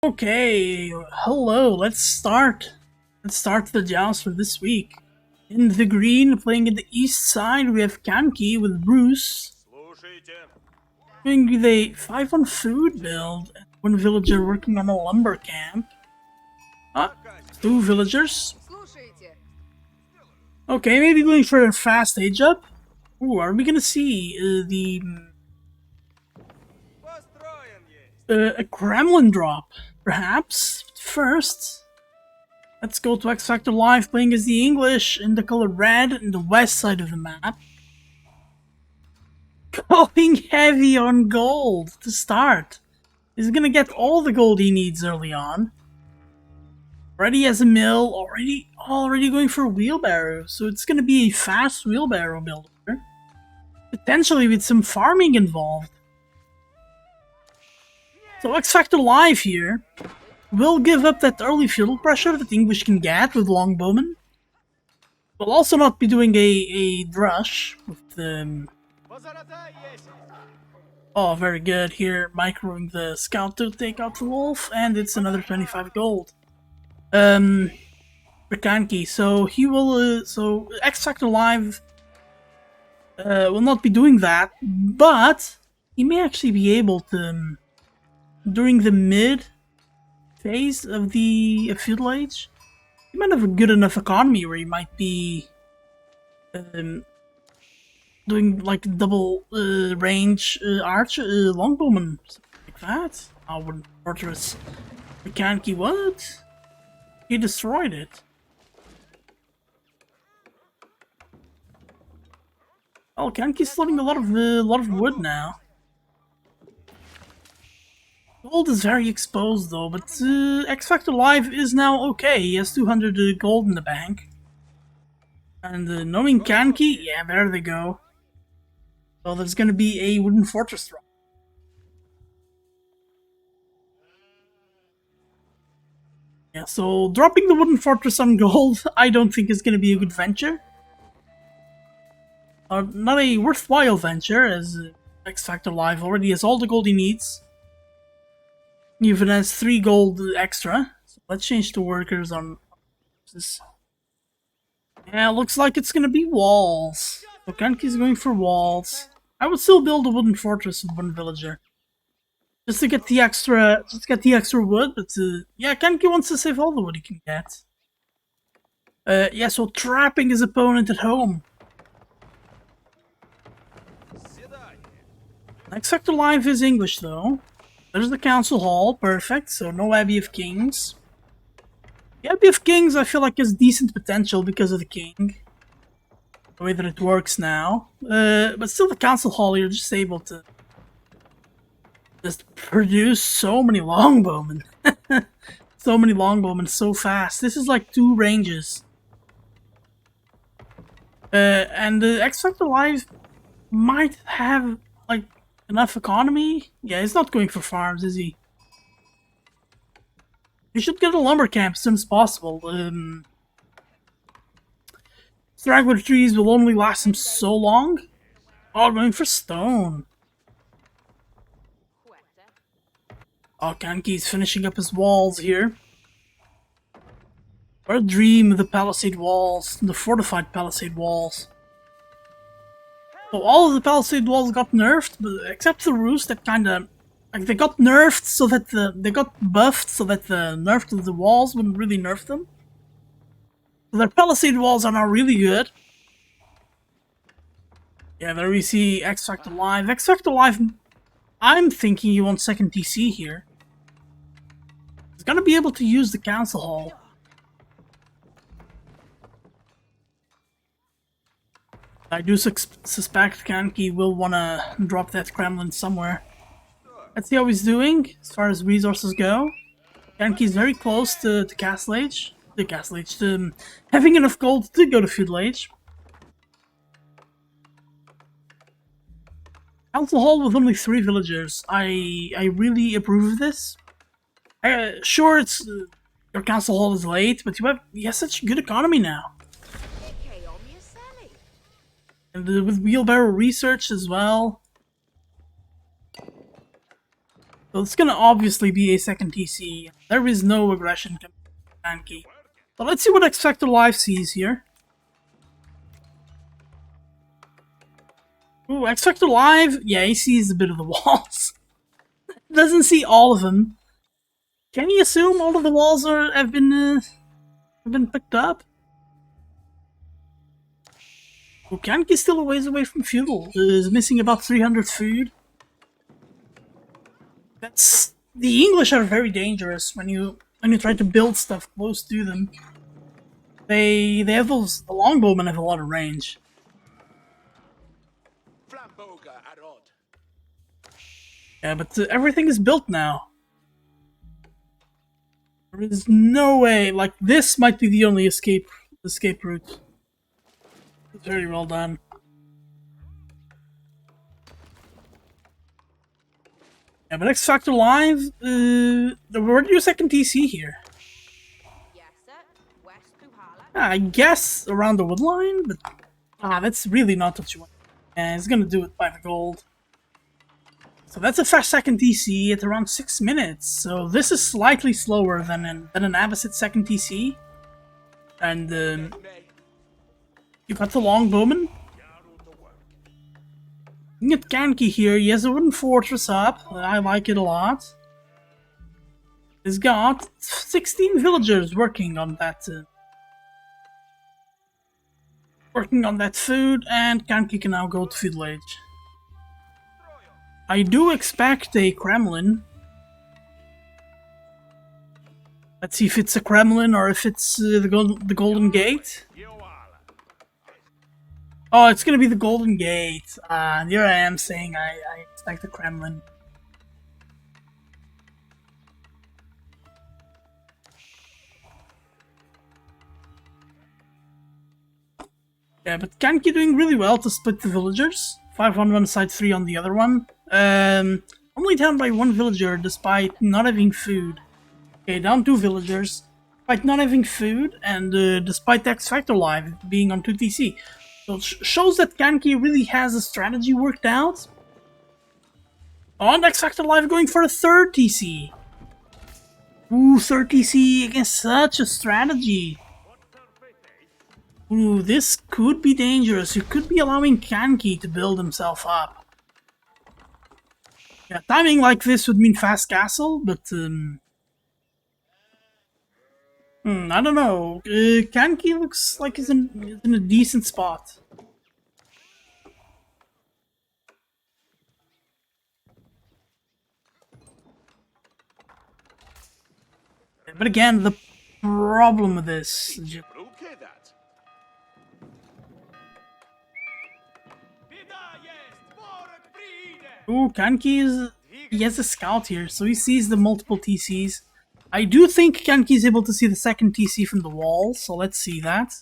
Okay, hello, let's start. Let's start the joust for this week. In the green, playing in the east side, we have Kanki with Bruce. Doing the 5 on food build, and one villager working on a lumber camp. Ah, 2 villagers. Okay, maybe going for a fast age up. Ooh, are we gonna see a Kremlin drop? Perhaps? First, let's go to XFactorLive playing as the English in the color red in the west side of the map. Going heavy on gold to start. He's gonna get all the gold he needs early on. Already has a mill, already going for a wheelbarrow, so it's gonna be a fast wheelbarrow builder. Potentially with some farming involved. So XFactorLive here will give up that early field pressure that English can get with longbowmen. We'll also not be doing a drush with Oh, very good. Here, microing the scout to take out the wolf, and it's another 25 gold. For Kanki, so he will, so XFactorLive will not be doing that, but he may actually be able to, during the mid phase of the feudal age, he might have a good enough economy where he might be doing like double range arch longbowman, something like that. Our fortress Kanki, what? He destroyed it. Oh, Kanki's floating a lot of wood now. Gold is very exposed though, but XFactorLive is now okay. He has 200 gold in the bank. And knowing Kanki, yeah, there they go. So there's gonna be a wooden fortress drop. Yeah, so dropping the wooden fortress on gold, I don't think is gonna be a good venture. Not a worthwhile venture, as XFactorLive already has all the gold he needs. Even has 3 gold extra. So let's change the workers on this. Yeah, looks like it's gonna be walls. So Kanki's going for walls. I would still build a wooden fortress with one villager. Just to get the extra wood, but yeah, Kanki wants to save all the wood he can get. Yeah, so trapping his opponent at home. XFactorLive is English though. There's the council hall, perfect, so no Abbey of Kings. The Abbey of Kings I feel like has decent potential because of the king. The way that it works now. But still the council hall, you're just able to just produce so many longbowmen. So many longbowmen so fast. This is like 2 ranges. And XFactorLive might have like enough economy. Yeah, he's not going for farms, is he? You should get a lumber camp as soon as possible. Straggler trees will only last him so long. Oh, going for stone. Oh, Kanki's finishing up his walls here. What a dream of the palisade walls, the fortified palisade walls. So all of the palisade walls got nerfed, but except the roofs that kinda... Like, they got nerfed so that they got buffed so that the nerf to the walls wouldn't really nerf them. So their palisade walls are now really good. Yeah, there we see XFactorLive. XFactorLive, I'm thinking he wants second TC here. He's gonna be able to use the council hall. I do suspect Kanki will wanna drop that Kremlin somewhere. Let's see how he's doing as far as resources go. Kanki's very close to Castle Age. To having enough gold to go to Feudal Age. Council Hall with only 3 villagers. I really approve of this. Sure, it's your Council Hall is late, but you have such good economy now. And with wheelbarrow research as well. So it's gonna obviously be a second TC. There is no aggression coming from Kanki. So let's see what XFactorLive sees here. Ooh, XFactorLive, yeah, he sees a bit of the walls. Doesn't see all of them. Can you assume all of the walls have been picked up? Well, Kanki's still a ways away from fuel. Is missing about 300 food. That's the English are very dangerous when you try to build stuff close to them. They have those. The longbowmen have a lot of range. Yeah, but everything is built now. There is no way. Like this might be the only escape route. Very well done. Yeah, but XFactorLive, where do you second TC here? I guess around the wood line, but that's really not what you want. And it's gonna do it by the gold. So that's a fast second TC at around 6 minutes. So this is slightly slower than an Abbasid second TC. And you got the longbowman. You get Kanki here. He has a wooden fortress up. I like it a lot. He's got 16 villagers working on that. Working on that food, and Kanki can now go to feudal age. I do expect a Kremlin. Let's see if it's a Kremlin or if it's the Golden Gate. Oh, it's gonna be the Golden Gate. Here I am saying I expect the Kremlin. Yeah, but Kanki doing really well to split the villagers. 5 on one side, 3 on the other one. Only down by 1 villager despite not having food. Okay, down 2 villagers. Despite not having food, and despite XFactorLive being on 2 TC. So it shows that Kanki really has a strategy worked out. On XFactorLive going for a 3rd TC. Ooh, 3rd TC against such a strategy. Ooh, this could be dangerous. You could be allowing Kanki to build himself up. Yeah, timing like this would mean fast castle, but I don't know. Kanki looks like he's in a decent spot. But again, the problem with this is just... Ooh, Kanki he has a scout here, so he sees the multiple TCs. I do think Kanki is able to see the second TC from the wall, so let's see that.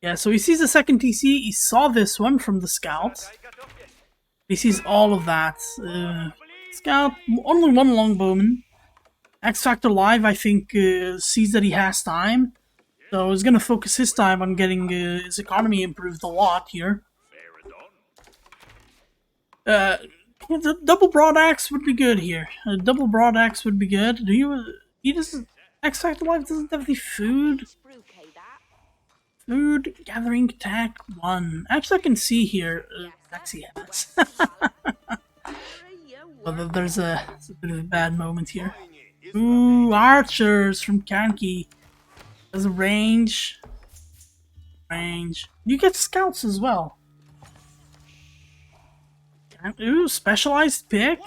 Yeah, so he sees the second TC, he saw this one from the scout. He sees all of that. Scout, only 1 longbowman. XFactorLive, I think, sees that he has time. So he's gonna focus his time on getting his economy improved a lot here. The double broad axe would be good here. A double broad axe would be good. XFactorLive doesn't have any food. Food gathering attack 1. Actually, I can see here. Actually, has. Well, there's a bit of a bad moment here. Ooh, archers from Kanki. There's a range. You get scouts as well. Ooh, specialized pick.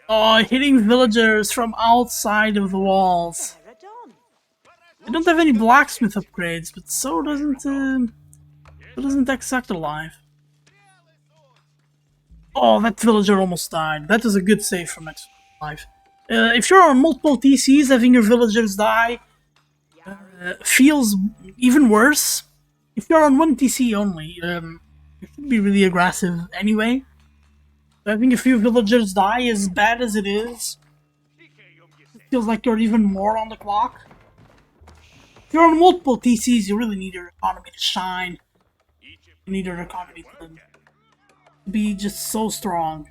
Oh, hitting villagers from outside of the walls. They don't have any blacksmith upgrades, but so doesn't XFactorLive. Oh, that villager almost died. That is a good save from XFactorLive. If you're on multiple TCs, having your villagers die feels even worse. If you're on 1 TC only, you should be really aggressive anyway. Having a few villagers die, as bad as it is, it feels like you're even more on the clock. If you're on multiple TCs, you really need your economy to shine. You need your economy to be just so strong.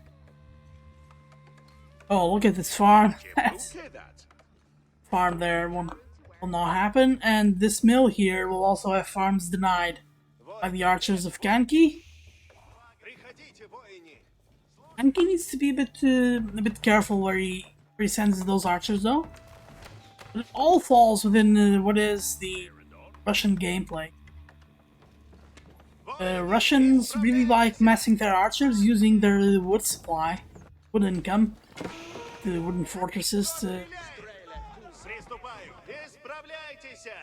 Oh, look at this farm. Farm there will not happen, and this mill here will also have farms denied by the archers of Kanki. Kanki needs to be a bit careful where he sends those archers, though. But it all falls within what is the Russian gameplay. Russians really like massing their archers using their wood supply, wood income, the wooden fortresses to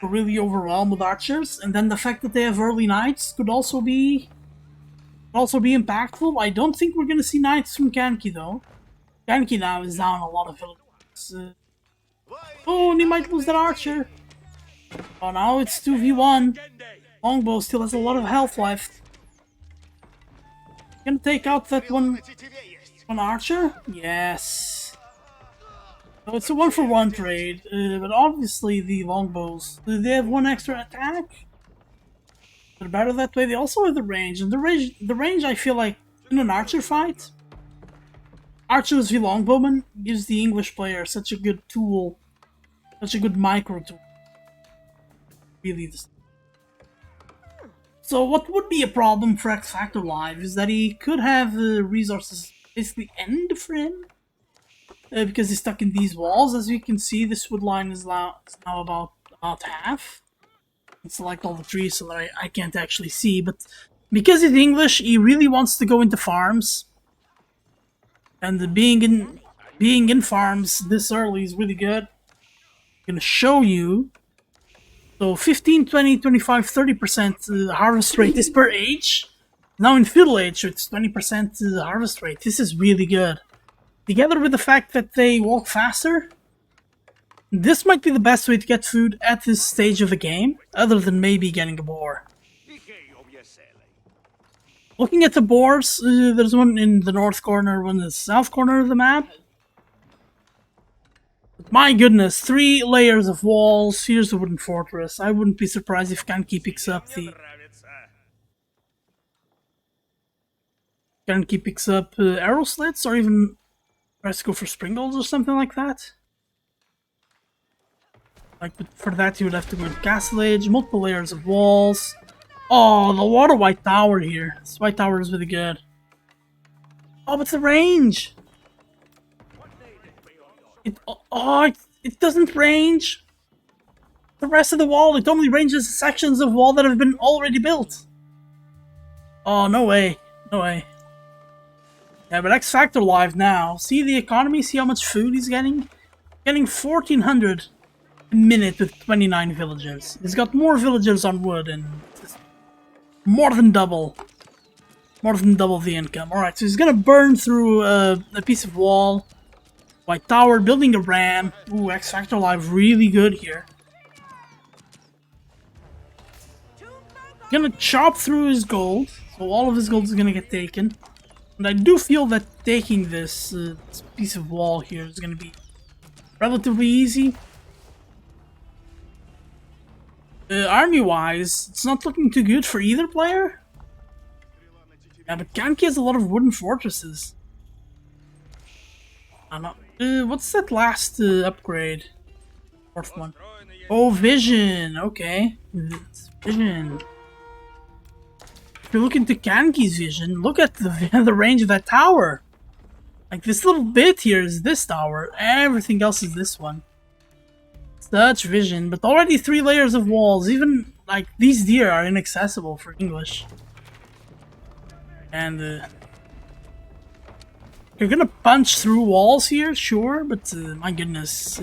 really overwhelm with archers, and then the fact that they have early knights could also be impactful. I don't think we're gonna see knights from Kanki though. Kanki now is down a lot of villages. Oh, and he might lose that archer. Oh, now it's 2v1. Longbow still has a lot of health left. Gonna take out that one archer? Yes. So it's a 1-for-1 trade, but obviously the longbows, they have one extra attack. They're better that way. They also have the range, and the range I feel like in an archer fight, archers v longbowmen gives the English player such a good tool, such a good micro tool. Really. So what would be a problem for XFactorLive is that he could have resources basically end for him. Because he's stuck in these walls. As you can see, this wood line is now about half. And select all the trees so that I can't actually see, but because he's English, he really wants to go into farms. And being in farms this early is really good. I'm gonna show you. So 15, 20, 25, 30% harvest rate is per age. Now in feudal age, it's 20% harvest rate. This is really good. Together with the fact that they walk faster, this might be the best way to get food at this stage of the game, other than maybe getting a boar. Looking at the boars, there's one in the north corner, one in the south corner of the map. But my goodness, 3 layers of walls, here's the wooden fortress. I wouldn't be surprised if Kanki picks up arrow slits, or even tries to go for springles or something like that. Like, but for that you would have to go to Castle Age, multiple layers of walls. Oh, the water white tower here. This white tower is really good. Oh, but the range! It doesn't range the rest of the wall. It only ranges sections of wall that have been already built. Oh, no way. No way. Yeah, but XFactorLive now. See the economy? See how much food he's getting? Getting 1,400 a minute with 29 villagers. He's got more villagers on wood and more than double the income. Alright, so he's gonna burn through a piece of wall. White tower, building a ram. Ooh, XFactorLive really good here. Gonna chop through his gold. So all of his gold is gonna get taken. And I do feel that taking this piece of wall here is gonna be relatively easy. Army-wise, it's not looking too good for either player. Yeah, but Kanki has a lot of wooden fortresses. I don't know. What's that last upgrade? Fourth one. Oh, vision. Okay. Vision. If you look into Kanki's vision, look at the range of that tower. Like, this little bit here is this tower. Everything else is this one. Such vision, but already 3 layers of walls. Even, like, these deer are inaccessible for English. And, you're gonna punch through walls here, sure, but, my goodness.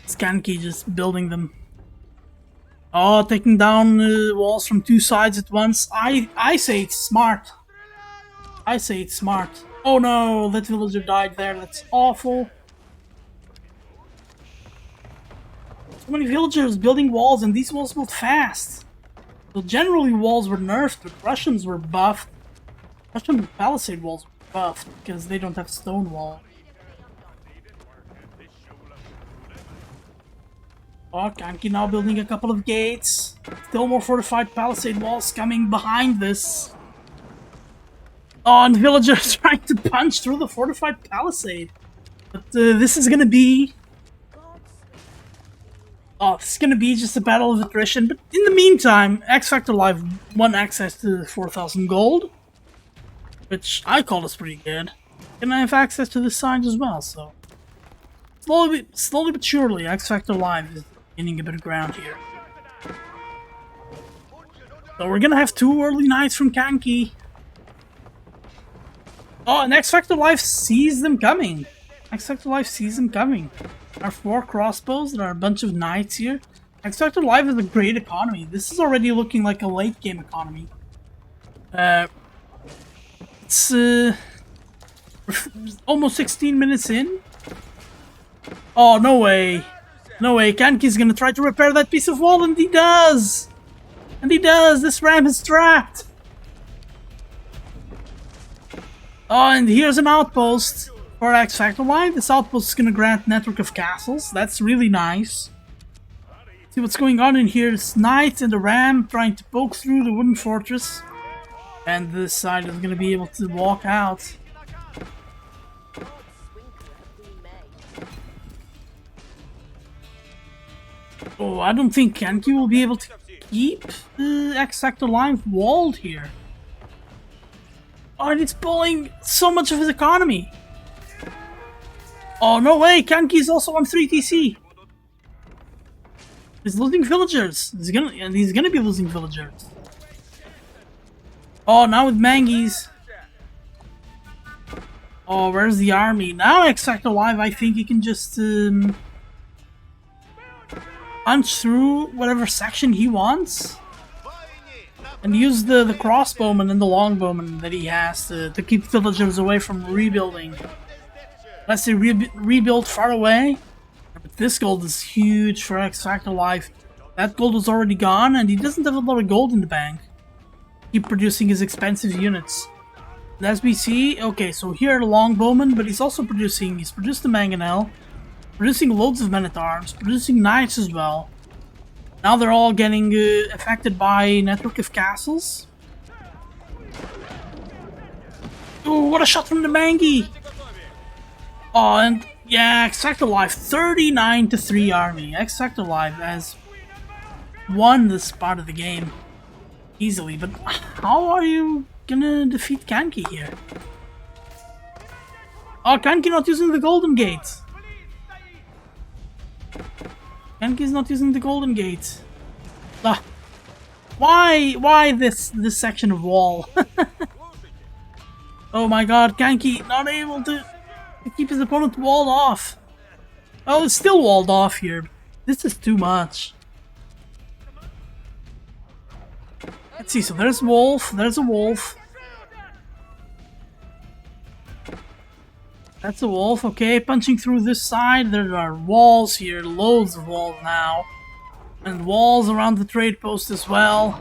It's Kanki just building them. Oh, taking down walls from 2 sides at once. I say it's smart. I say it's smart. Oh no, that villager died there. That's awful. So many villagers building walls, and these walls built fast. So generally walls were nerfed, but Russians were buffed. Russian palisade walls were buffed because they don't have stone wall. Oh, Kanki now building a couple of gates. Still more fortified palisade walls coming behind this. Oh, and the villagers trying to punch through the fortified palisade. But this is gonna be... Oh, this is gonna be just a battle of attrition. But in the meantime, XFactorLive won access to 4,000 gold, which I call is pretty good. And I have access to this side as well, so... Slowly but surely, XFactorLive is gaining a bit of ground here. So we're gonna have 2 early knights from Kanki. Oh, and XFactorLive sees them coming. XFactorLive sees them coming. There are 4 crossbows, there are a bunch of knights here. XFactorLive is a great economy. This is already looking like a late game economy. It's almost 16 minutes in. Oh, no way. No way, Kanki's gonna try to repair that piece of wall, and he does! And he does! This ram is trapped! Oh, and here's an outpost for XFactorLive. This outpost is gonna grant network of castles. That's really nice. See what's going on in here. It's knights and a ram trying to poke through the wooden fortress. And this side is gonna be able to walk out. Oh, I don't think Kanki will be able to keep the XFactorLive walled here. Oh, and it's pulling so much of his economy. Oh, no way! Kanki's also on 3TC. He's losing villagers. He's gonna be losing villagers. Oh, now with Mangies. Oh, where's the army? Now XFactorLive, I think he can just punch through whatever section he wants. And use the crossbowman and the longbowman that he has to keep villagers away from rebuilding. Unless they rebuild far away. But this gold is huge for XFactorLive. That gold is already gone, and he doesn't have a lot of gold in the bank. Keep producing his expensive units. And as we see, okay, so here are the longbowmen, but he's produced the mangonel, producing loads of men-at-arms, producing knights as well. Now they're all getting affected by network of castles. Ooh, what a shot from the Mangi! Oh, and yeah, XFactorLive 39-3 army. XFactorLive has won this part of the game easily, but how are you gonna defeat Kanki here? Oh, Kanki not using the Golden Gate. Kanki's not using the Golden Gate. Ah, why this section of wall? Oh my god, Kanki not able to keep his opponent walled off. Oh, it's still walled off here. This is too much. Let's see, so there's wolf, there's a wolf. That's a wolf, okay, punching through this side. There are walls here, loads of walls now. And walls around the trade post as well.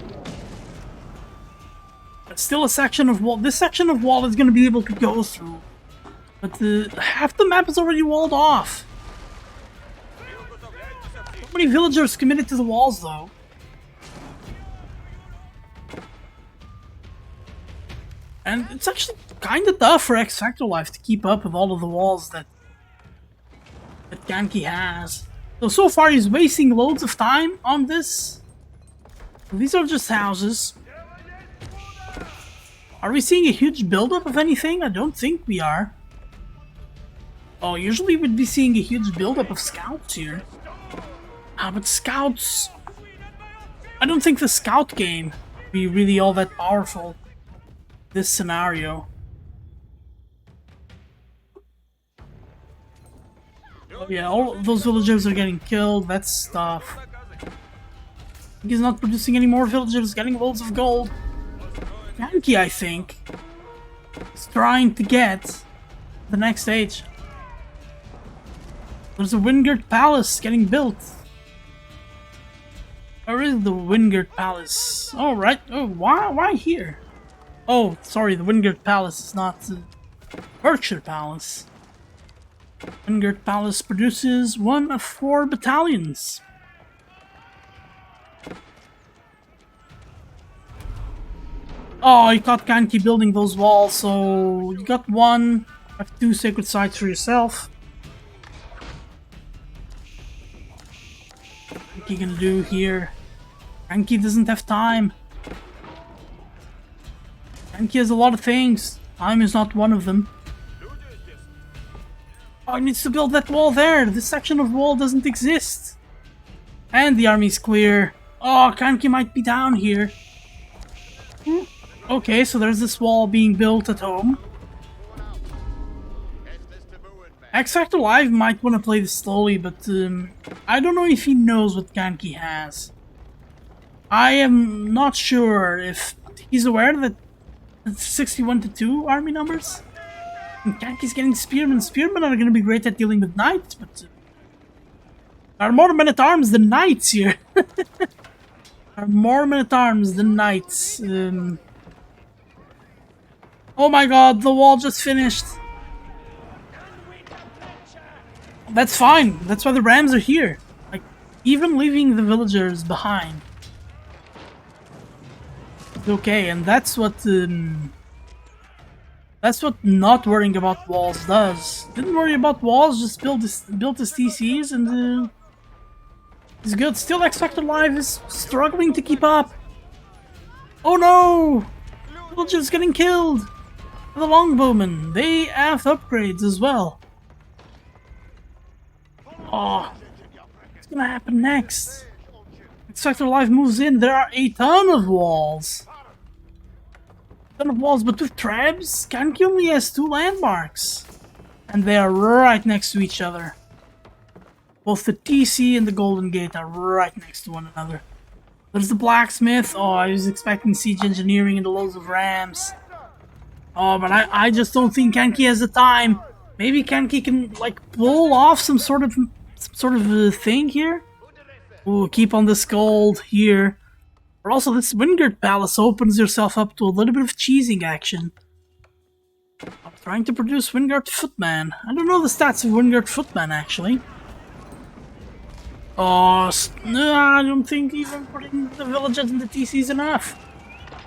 But still a section of wall. This section of wall is going to be able to go through. But half the map is already walled off. So many villagers committed to the walls though. And it's actually kind of tough for XFactorLive to keep up with all of the walls that Kanki has. So far he's wasting loads of time on this. These are just houses. Are we seeing a huge buildup of anything? I don't think we are. Oh, usually we'd be seeing a huge buildup of scouts here. But scouts... I don't think the scout game would be really all that powerful. This scenario. Oh yeah, all those villagers are getting killed, that's tough. He's not producing any more villagers, getting loads of gold. Kanki, I think, is trying to get the next stage. There's a Wingert Palace getting built. Where is the Wingert Palace? Oh, right. Oh, why here? Oh, sorry, the Wingert Palace is not the Berkshire Palace. Wingert Palace produces 1 of 4 battalions. Oh, you caught Kanki building those walls, so you got one. Have 2 sacred sites for yourself. What are you gonna do here? Kanki doesn't have time. Kanki has a lot of things. Time is not one of them. Oh, he needs to build that wall there. This section of wall doesn't exist. And the army's clear. Oh, Kanki might be down here. Okay, so there's this wall being built at home. XFactorLive might want to play this slowly, but I don't know if he knows what Kanki has. I am not sure if he's aware that it's 61 to 2 army numbers. And Kanki's getting spearmen. Spearmen are going to be great at dealing with knights, but there are more men-at-arms than knights here. There are more men-at-arms than knights. Oh my god, the wall just finished. That's fine. That's why the rams are here. Like, even leaving the villagers behind. Okay, and that's what not worrying about walls does. Didn't worry about walls, just built his TCs and it's good. Still, XFactorLive is struggling to keep up. Oh no! Villagers getting killed. The longbowmen, they have upgrades as well. Oh, what's gonna happen next? XFactorLive moves in. There are a ton of walls. But with tribes, Kanki only has 2 landmarks. And they are right next to each other. Both the TC and the Golden Gate are right next to one another. There's the blacksmith. Oh, I was expecting siege engineering and the loads of rams. Oh, but I just don't think Kanki has the time. Maybe Kanki can like pull off some sort of thing here. Ooh, keep on this gold here. Or also, this Wingard Palace opens yourself up to a little bit of cheesing action. I'm trying to produce Wingard Footman. I don't know the stats of Wingard Footman, actually. Oh, no, I don't think even putting the villages in the TC is enough.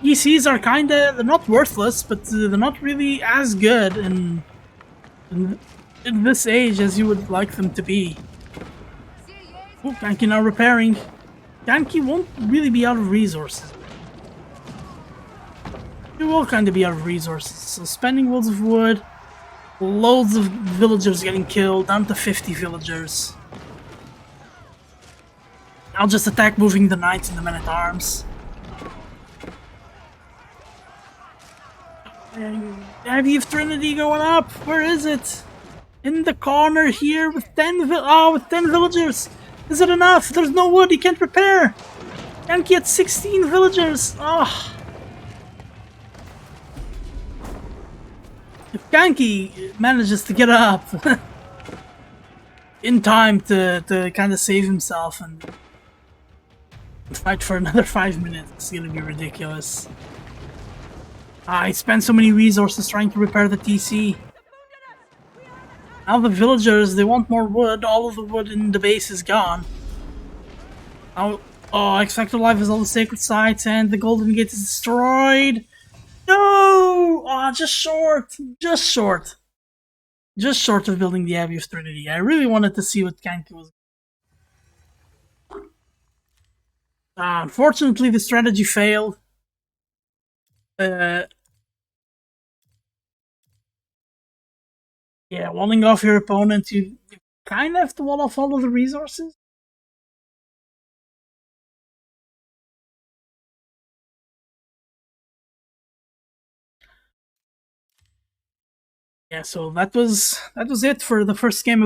ECs are kinda, they're not worthless, but they're not really as good in this age as you would like them to be. Oh, Kanki now repairing. Kanki won't really be out of resources. He will kind of be out of resources. So spending loads of wood, loads of villagers getting killed, down to 50 villagers. I'll just attack moving the knights and the men-at-arms. Abbey of Trinity going up. Where is it? In the corner here with 10 villagers. Is it enough? There's no wood. He can't repair. Can't get 16 villagers. Oh. If Kanki manages to get up in time to kind of save himself and fight for another 5 minutes, it's gonna be ridiculous. I spent so many resources trying to repair the TC. Now the villagers, they want more wood. All of the wood in the base is gone. Now, oh, XFactorLive has all the sacred sites and the Golden Gate is destroyed. No! Oh, just short. Just short. Just short of building the Abbey of Trinity. I really wanted to see what Kanki was. Unfortunately, the strategy failed. Yeah, walling off your opponent, you kind of have to wall off all of the resources. Yeah, so that was it for the first game of